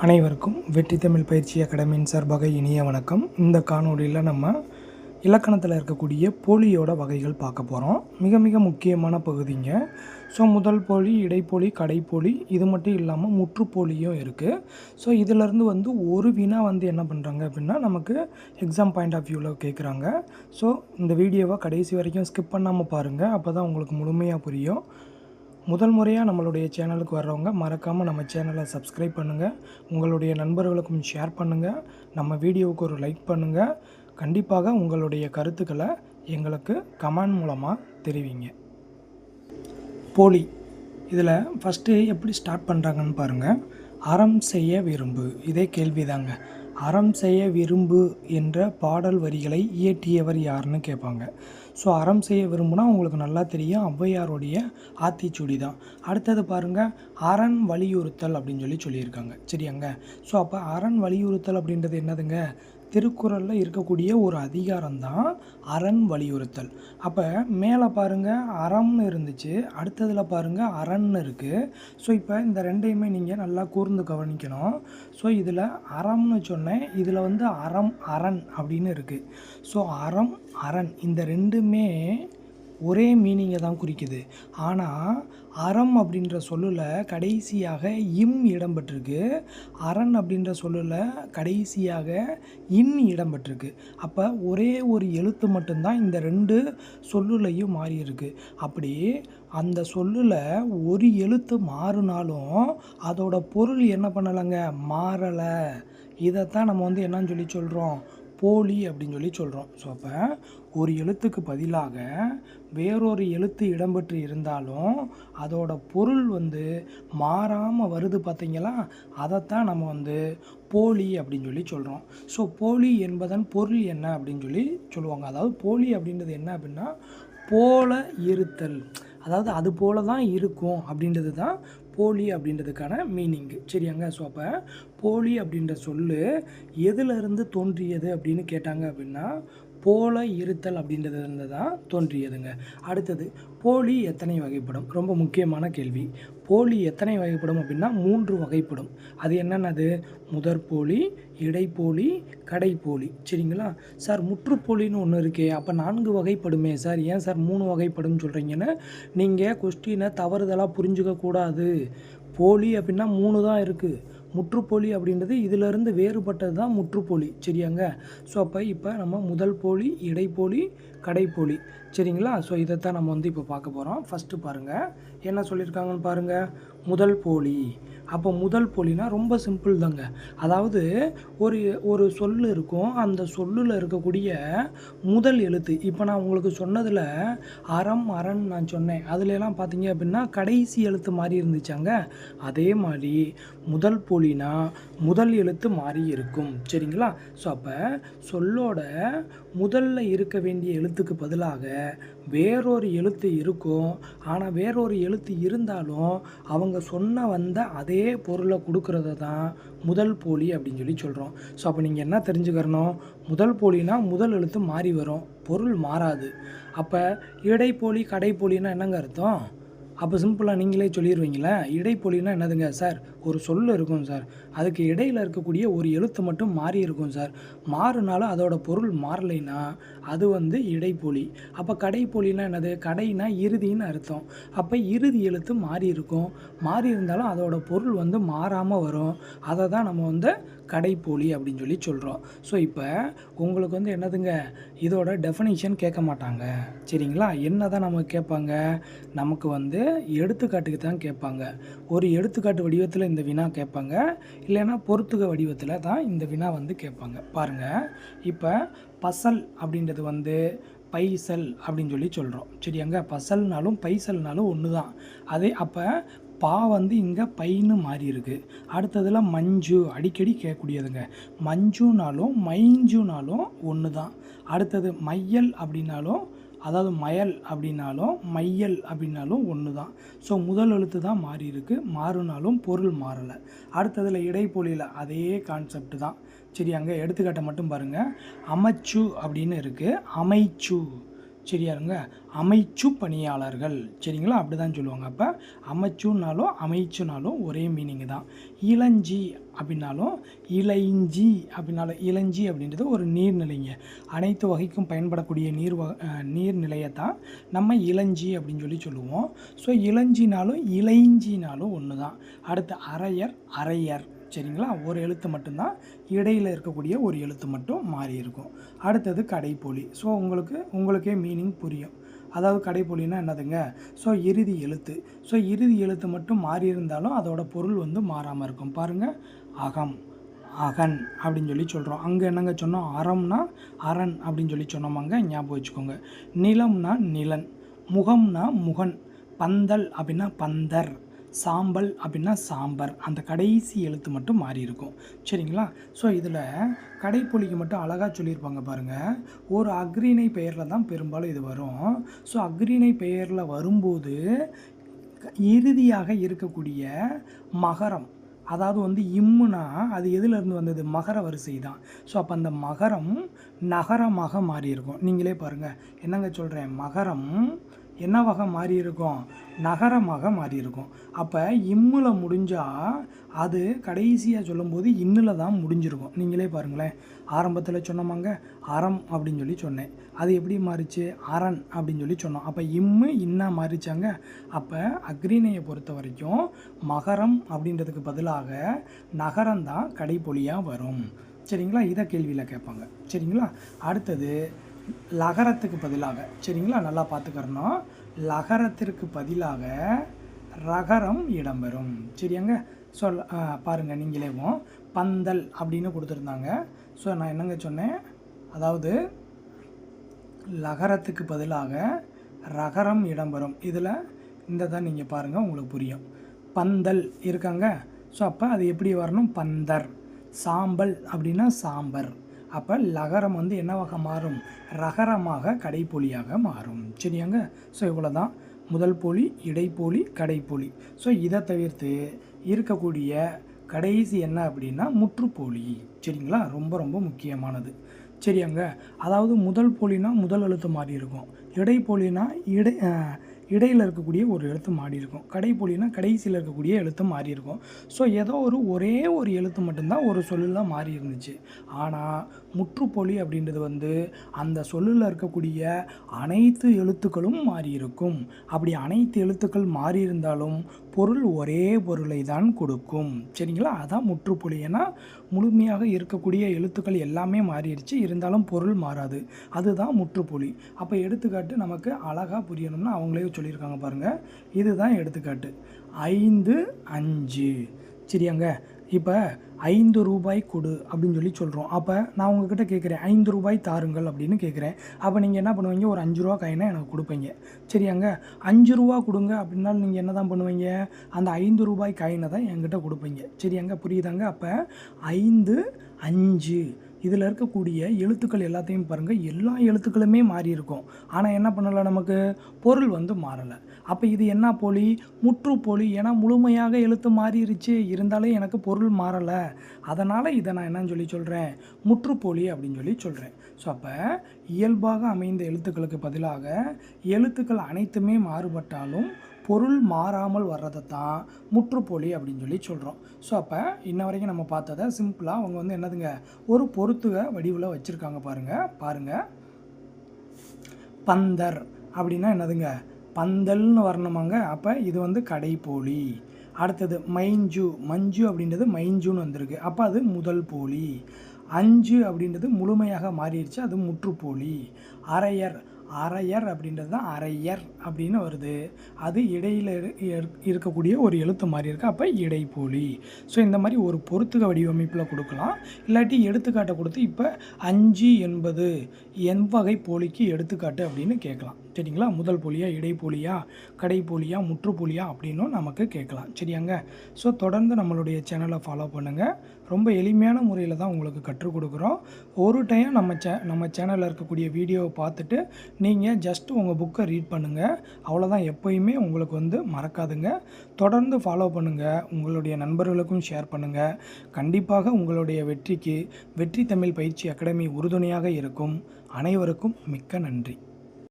அனைவருக்கும் வெற்றி தமிழ் பயிற்சி அகாடமியின் சார்பாக இனிய வணக்கம். இந்த காணொலியில் நம்ம இலக்கணத்தில் இருக்கக்கூடிய போலியோட வகைகள் பார்க்க போகிறோம். மிக மிக முக்கியமான பகுதிங்க. ஸோ முதல் போலி, இடைப்போலி, கடைப்போலி, இது மட்டும் இல்லாமல் முற்றுப்போலியும் இருக்குது. ஸோ இதிலேருந்து ஒரு வினா என்ன பண்ணுறாங்க அப்படின்னா நமக்கு எக்ஸாம் பாயிண்ட் ஆஃப் வியூவில் கேட்குறாங்க. ஸோ இந்த வீடியோவை கடைசி வரைக்கும் ஸ்கிப் பண்ணாமல் பாருங்கள், அப்போ தான் உங்களுக்கு முழுமையாக புரியும். முதல் முறையாக நம்மளுடைய சேனலுக்கு வர்றவங்க மறக்காமல் நம்ம சேனலை சப்ஸ்கிரைப் பண்ணுங்கள், உங்களுடைய நண்பர்களுக்கும் ஷேர் பண்ணுங்கள், நம்ம வீடியோவுக்கு ஒரு லைக் பண்ணுங்கள். கண்டிப்பாக உங்களுடைய கருத்துக்களை எங்களுக்கு கமெண்ட் மூலமாக தெரிவிங்க. போலி இதில் ஃபஸ்ட்டு எப்படி ஸ்டார்ட் பண்ணுறாங்கன்னு பாருங்கள். அறம் செய்ய விரும்பு, இதே கேள்விதாங்க. அறம் செய்ய விரும்பு என்ற பாடல் வரிகளை இயற்றியவர் யாருன்னு கேட்பாங்க. ஸோ அறம் செய்ய விரும்புனா உங்களுக்கு நல்லா தெரியும், ஔவையாருடைய ஆத்திச்சூடி தான். அடுத்தது பாருங்கள், அரண் வலியுறுத்தல் அப்படின்னு சொல்லியிருக்காங்க. சரியாங்க. ஸோ அப்போ அரண் வலியுறுத்தல் அப்படின்றது என்னதுங்க? திருக்குறளில் இருக்கக்கூடிய ஒரு அதிகாரம் தான் அரண் வலியுறுத்தல். அப்போ மேலே பாருங்கள் அறம்னு இருந்துச்சு, அடுத்ததில் பாருங்கள் அரண்னு இருக்குது. ஸோ இப்போ இந்த ரெண்டையுமே நீங்கள் நல்லா கூர்ந்து கவனிக்கணும். ஸோ இதில் அறம்னு சொன்னேன், இதில் அறம் அரண் அப்படின்னு இருக்குது. ஸோ அறம் அரண் இந்த ரெண்டுமே ஒரே மீனிங்கை தான் குறிக்குது. ஆனால் அறம் அப்படின்ற சொல்லில் கடைசியாக இம் இடம்பெற்றிருக்கு, அரண் அப்படின்ற சொல்லில் கடைசியாக இன் இடம்பெற்றிருக்கு. அப்போ ஒரே ஒரு எழுத்து மட்டும்தான் இந்த ரெண்டு சொல்லுலையும் மாறி இருக்கு. அப்படி அந்த சொல்லில் ஒரு எழுத்து மாறினாலும் அதோட பொருள் என்ன பண்ணலைங்க, மாறலை. இதைத்தான் நம்ம என்னன்னு சொல்லி சொல்கிறோம், போலி அப்படின்னு சொல்கிறோம். ஸோ அப்போ ஒரு எழுத்துக்கு பதிலாக வேறொரு எழுத்து இடம்பெற்று இருந்தாலும் அதோட பொருள் மாறாமல் வருது பார்த்தீங்களா, அதைத்தான் நம்ம போலி அப்படின்னு சொல்கிறோம். ஸோ போலி என்பதன் பொருள் என்ன அப்படின்னு சொல்லுவாங்க. அதாவது போலி அப்படின்றது என்ன அப்படின்னா போல இருத்தல், அதாவது அது போல தான் இருக்கும் அப்படின்றது தான் போலி அப்படின்றதுக்கான மீனிங்கு. சரியாங்க. ஸோ அப்போ போலி அப்படின்ற சொல்லு எதிலிருந்து தோன்றியது அப்படின்னு கேட்டாங்க அப்படின்னா போல இருத்தல் அப்படின்றதுலேருந்து தான் தோன்றியதுங்க. அடுத்தது போலி எத்தனை வகைப்படும்? ரொம்ப முக்கியமான கேள்வி. போலி எத்தனை வகைப்படும் அப்படின்னா 3 வகைப்படும். அது என்னென்னது? முதற்போலி, இடைப்போலி, கடைப்போலி. சரிங்களா சார்? முற்றுப்போலின்னு ஒன்று இருக்கே, அப்போ 4 வகைப்படுமே சார், ஏன் சார் 3 வகைப்படும் சொல்கிறீங்கன்னு நீங்கள் கொஸ்டினை தவறுதலாக புரிஞ்சுக்கக்கூடாது. போலி அப்படின்னா 3 தான் இருக்குது. முற்றுப்போலி அப்படின்றது இதிலிருந்து வேறுபட்டது தான் முற்றுப்போலி. சரியாங்க. ஸோ அப்போ இப்போ நம்ம முதல் போலி, இடைப்போலி, கடைப்போலி. சரிங்களா. ஸோ இதைத்தான் நம்ம இப்போ பார்க்க போகிறோம். ஃபஸ்ட்டு பாருங்கள் என்ன சொல்லியிருக்காங்கன்னு பாருங்கள். முதல் போலி. அப்போ முதல் போலினா ரொம்ப சிம்பிள் தாங்க. அதாவது ஒரு சொல் இருக்கும், அந்த சொல்லில் இருக்கக்கூடிய முதல் எழுத்து. இப்போ நான் உங்களுக்கு சொன்னதில் அறம் அரண் நான் சொன்னேன், அதுலலாம் பார்த்தீங்க அப்படின்னா கடைசி எழுத்து மாறி இருந்துச்சாங்க. அதே மாதிரி முதல் போலினா முதல் எழுத்து மாறி இருக்கும். சரிங்களா. ஸோ அப்போ சொல்லோட முதல்ல இருக்க வேண்டிய எழுத்துக்கு பதிலாக வேறொரு எழுத்து இருக்கும். ஆனால் வேறொரு எழுத்து இருந்தாலும் அவங்க சொன்ன அதே பொருளை கொடுக்கறது தான் முதல் போலி அப்படின்னு சொல்கிறோம். ஸோ அப்போ நீங்கள் என்ன தெரிஞ்சுக்கிறணும், முதல் போலினா முதல் எழுத்து மாறி வரும், பொருள் மாறாது. அப்போ இடைப்போலி, கடைப்போலின்னா என்னங்க அர்த்தம்? அப்போ சிம்பிளாக நீங்களே சொல்லிடுவீங்களே. இடைப்போலினா என்னதுங்க சார்? ஒரு சொல் இருக்கும் சார், அதுக்கு இடையில் இருக்கக்கூடிய ஒரு எழுத்து மட்டும் மாறி இருக்கும் சார், மாறினாலும் அதோட பொருள் மாறலைன்னா அது இடைப்போலி. அப்போ கடைப்போலினா என்னது? கடைனா இறுதின்னு அர்த்தம். அப்போ இறுதி எழுத்து மாறி இருக்கும், மாறி இருந்தாலும் அதோட பொருள் மாறாமல் வரும், அதை தான் நம்ம கடைப்போலி அப்படின்னு சொல்கிறோம். ஸோ இப்போ உங்களுக்கு என்னதுங்க, இதோட டெஃபினிஷன் கேட்க மாட்டாங்க. சரிங்களா. என்ன தான் நமக்கு கேட்பாங்க, நமக்கு எடுத்துக்காட்டுக்கு தான் கேட்பாங்க. ஒரு எடுத்துக்காட்டு வடிவத்தில் இந்த வினா கேட்பாங்க, இல்லைன்னா பொறுத்துக வடிவத்தில் தான் இந்த வினா கேட்பாங்க. பாருங்கள், இப்போ பசல் அப்படின்றது பைசல் அப்படின்னு சொல்கிறோம். சரியாங்க. பசல்னாலும் பைசல்னாலும் ஒன்று தான். அதே அப்போ பா இங்கே பைன்னு மாறி இருக்குது. அடுத்ததில் மஞ்சு, அடிக்கடி கேட்கக்கூடியதுங்க. மஞ்சுனாலும் மைஞ்சுனாலும் ஒன்று தான். அடுத்தது மையல் அப்படின்னாலும், அதாவது மயல் அப்படின்னாலும் மையல் அப்படின்னாலும் ஒன்று தான். ஸோ முதல் எழுத்து தான் மாறி இருக்குது, மாறினாலும் பொருள் மாறலை. அடுத்ததில் இடைப்போலியில் அதே கான்செப்ட் தான். சரி, அங்கே எடுத்துக்காட்டை மட்டும் பாருங்கள். அமைச்சு அப்படின்னு இருக்குது, அமைச்சு. சரியாருங்க. அமைச்சு பணியாளர்கள் சரிங்களா, அப்படி தான் சொல்லுவாங்க. அப்போ அமைச்சுனாலும் அமைச்சுனாலும் ஒரே மீனிங் தான். இளஞ்சி அப்படின்னாலும் இளைஞ்சி அப்படின்னாலும், இளஞ்சி அப்படின்றது ஒரு நீர்நிலைங்க. அனைத்து வகைக்கும் பயன்படக்கூடிய நீர்நிலையை தான் நம்ம இளஞ்சி அப்படின்னு சொல்லி சொல்லுவோம். ஸோ இளஞ்சினாலும் இளைஞ்சினாலும் ஒன்று தான். அடுத்து அரையர் அரையர் சரிங்களா, ஒரு எழுத்து மட்டும்தான், இடையில் இருக்கக்கூடிய ஒரு எழுத்து மட்டும் மாறி இருக்கும். அடுத்தது கடைப்பொலி. ஸோ உங்களுக்கே மீனிங் புரியும். அதாவது கடைப்பொலின்னா என்னதுங்க, ஸோ இறுதி எழுத்து. ஸோ இறுதி எழுத்து மட்டும் மாறி இருந்தாலும் அதோட பொருள் வந்து மாறாமல் இருக்கும். பாருங்கள், அகம் அகன் அப்படின்னு சொல்லி சொல்கிறோம். அங்கே என்னங்க சொன்னோம், அறம்னா அரண் அப்படின்னு சொல்லி சொன்னோமாங்க, ஞாபகம் வச்சுக்கோங்க. நிலம்னா நிலன், முகம்னா முகன், பந்தல் அப்படின்னா பந்தர், சாம்பல் அப்படின்னா சாம்பர். அந்த கடைசி எழுத்து மட்டும் மாறி இருக்கும் சரிங்களா. ஸோ இதில் கடைப்பொலிக்கு மட்டும் அழகாக சொல்லியிருப்பாங்க பாருங்கள். ஒரு அக்ரிணை பெயரில் தான் பெரும்பாலும் இது வரும். ஸோ அக்ரிணை பெயரில் வரும்போது இறுதியாக இருக்கக்கூடிய மகரம், அதாவது வந்து இம்முனா அது எதிலிருந்து வந்தது, மகர வரிசை தான். ஸோ அப்போ அந்த மகரம் நகரமாக மாறி இருக்கும். நீங்களே பாருங்கள், என்னங்க சொல்கிறேன், மகரம் என்னவாக மாறி இருக்கும், நகரமாக மாறி இருக்கும். அப்போ இம்முல முடிஞ்சால் அது கடைசியாக சொல்லும்போது இன்னில் தான் முடிஞ்சிருக்கும். நீங்களே பாருங்களேன், ஆரம்பத்தில் சொன்னோமாங்க அறம் அப்படின்னு சொல்லி சொன்னேன், அது எப்படி மாறிச்சு, அரண் அப்படின்னு சொல்லி சொன்னோம். அப்போ இம்மு இன்னா மாறிச்சாங்க. அப்போ அக்ரிணையை பொறுத்த வரைக்கும் மகரம் அப்படின்றதுக்கு பதிலாக நகரம் தான் கடைப்பொலியாக வரும் சரிங்களா. இதை கேள்வியில் கேட்பாங்க சரிங்களா. அடுத்தது லகரத்துக்கு பதிலாக சரிங்களா, நல்லா பார்த்துக்கிறணும், லகரத்திற்கு பதிலாக ரகரம் இடம்பெறும் சரியாங்க. ஸோ பாருங்கள், நீங்களேவும் பந்தல் அப்படின்னு கொடுத்துருந்தாங்க. ஸோ நான் என்னங்க சொன்னேன், அதாவது லகரத்துக்கு பதிலாக ரகரம் இடம்பெறும். இதில் இந்த தான் நீங்கள் பாருங்கள், உங்களுக்கு புரியும். பந்தல் இருக்காங்க. ஸோ அப்போ அது எப்படி வரணும், பந்தர். சாம்பல் அப்படின்னா சாம்பர். அப்போ லகரம் வந்து என்னவாக மாறும், ரகரமாக கடைப்பொலியாக மாறும் சரியாங்க. ஸோ இவ்வளோ தான் முதல் போலி, இடைப்போலி, கடைப்போலி. ஸோ இதை தவிர்த்து இருக்கக்கூடிய கடைசி என்ன அப்படின்னா முற்றுப்போலி சரிங்களா, ரொம்ப ரொம்ப முக்கியமானது சரியாங்க. அதாவது முதல் போலினா முதல் எழுத்து மாறி இருக்கும், இடைப்போலினா இடையில் இருக்கக்கூடிய ஒரு எழுத்து மாறி இருக்கும், கடைப்பொலினா கடைசியில் இருக்கக்கூடிய எழுத்து மாறி இருக்கும். ஸோ ஏதோ ஒரே ஒரு எழுத்து மட்டும்தான் ஒரு சொல்லில் மாறி இருந்துச்சு. ஆனால் முற்றுப்பொலி அப்படின்றது வந்து அந்த சொல்லில் இருக்கக்கூடிய அனைத்து எழுத்துக்களும் மாறி இருக்கும். அப்படி அனைத்து எழுத்துக்கள் மாறி இருந்தாலும் பொருள் ஒரே பொருளை தான் கொடுக்கும் சரிங்களா. அதான் முற்றுப்பொலி. ஏன்னா முழுமையாக இருக்கக்கூடிய எழுத்துக்கள் எல்லாமே மாறிடுச்சு, இருந்தாலும் பொருள் மாறாது, அதுதான் முற்றுப்பொலி. அப்போ எடுத்துக்காட்டு நமக்கு அழகாக புரியணும்னா அவங்களே சொல்லியிருக்காங்க பாருங்கள். இதுதான் எடுத்துக்காட்டு, 5 5 சரியாங்க. இப்போ 5 ரூபாய் கொடு அப்படின்னு சொல்லி சொல்கிறோம். அப்போ நான் உங்ககிட்ட கேட்குறேன், 5 ரூபாய் தாருங்கள் அப்படின்னு கேட்குறேன். அப்போ நீங்கள் என்ன பண்ணுவீங்க, ஒரு 5 ரூபா காயினை எனக்கு கொடுப்பீங்க சரியாங்க. 5 ரூபா கொடுங்க அப்படின்னாலும் நீங்கள் என்ன தான் பண்ணுவீங்க, அந்த 5 ரூபாய் காயினை தான் என்கிட்ட கொடுப்பீங்க சரியாங்க, புரியுதாங்க. அப்போ 5 5 இதில் இருக்கக்கூடிய எழுத்துக்கள் எல்லாத்தையும் பாருங்கள், எல்லா எழுத்துக்களுமே மாறி இருக்கும். ஆனால் என்ன பண்ணலை, நமக்கு பொருள் வந்து மாறலை. அப்போ இது என்ன போலி, முற்றுப்போலி. ஏன்னா முழுமையாக எழுத்து மாறிடுச்சு, இருந்தாலும் எனக்கு பொருள் மாறலை, அதனால் இதை நான் என்னன்னு சொல்லி சொல்கிறேன், முற்றுப்போலி அப்படின்னு சொல்லி சொல்கிறேன். ஸோ அப்போ இயல்பாக அமைந்த எழுத்துக்களுக்கு பதிலாக எழுத்துக்கள் அனைத்துமே மாறுபட்டாலும் பொருள் மாறாமல் வர்றதை தான் முற்றுப்போலி அப்படின்னு சொல்லி சொல்கிறோம். ஸோ அப்போ இன்ன வரைக்கும் நம்ம பார்த்ததை சிம்பிளாக அவங்க வந்து என்னதுங்க, ஒரு பொறுத்துக வடிவில் வச்சுருக்காங்க பாருங்கள். பந்தர் அப்படின்னா என்னதுங்க, பந்தல்னு வரணுமாங்க. அப்போ இது வந்து கடைப்போலி. அடுத்தது மஞ்சு அப்படின்றது மைஞ்சுன்னு வந்திருக்கு, அப்போ அது முதல் போலி. 5 அப்படின்றது முழுமையாக மாறிடுச்சு, அது முற்றுப்போலி. அரையர் அப்படின்றது தான் அரையர் அப்படின்னு வருது, அது இடையில் இருக்கக்கூடிய ஒரு எழுத்து மாதிரி இருக்குது, அப்போ இடைப்போலி. ஸோ இந்த மாதிரி ஒரு பொறுத்துக வடிவமைப்பில் கொடுக்கலாம், இல்லாட்டி எடுத்துக்காட்டை கொடுத்து இப்போ 5 என்பது எவ்வகை போலிக்கு எடுத்துக்காட்டு அப்படின்னு கேட்கலாம் சரிங்களா. முதல் போலியா, இடைப்போலியா, கடைப்போலியா, முற்றுப்போலியா அப்படின்னும் நமக்கு கேட்கலாம் சரியாங்க. ஸோ தொடர்ந்து நம்மளுடைய சேனலை ஃபாலோ பண்ணுங்கள், ரொம்ப எளிமையான முறையில் தான் உங்களுக்கு கற்றுக் கொடுக்குறோம். ஒரு டைம் நம்ம சேனலில் இருக்கக்கூடிய வீடியோவை பார்த்துட்டு நீங்கள் ஜஸ்ட் உங்கள் புக்கை ரீட் பண்ணுங்கள், அவ்வளோதான். எப்போயுமே உங்களுக்கு வந்து மறக்காதுங்க. தொடர்ந்து ஃபாலோ பண்ணுங்கள், உங்களுடைய நண்பர்களுக்கும் ஷேர் பண்ணுங்கள். கண்டிப்பாக உங்களுடைய வெற்றிக்கு வெற்றி தமிழ் பயிற்சி அகாடமி உறுதுணையாக இருக்கும். அனைவருக்கும் மிக்க நன்றி.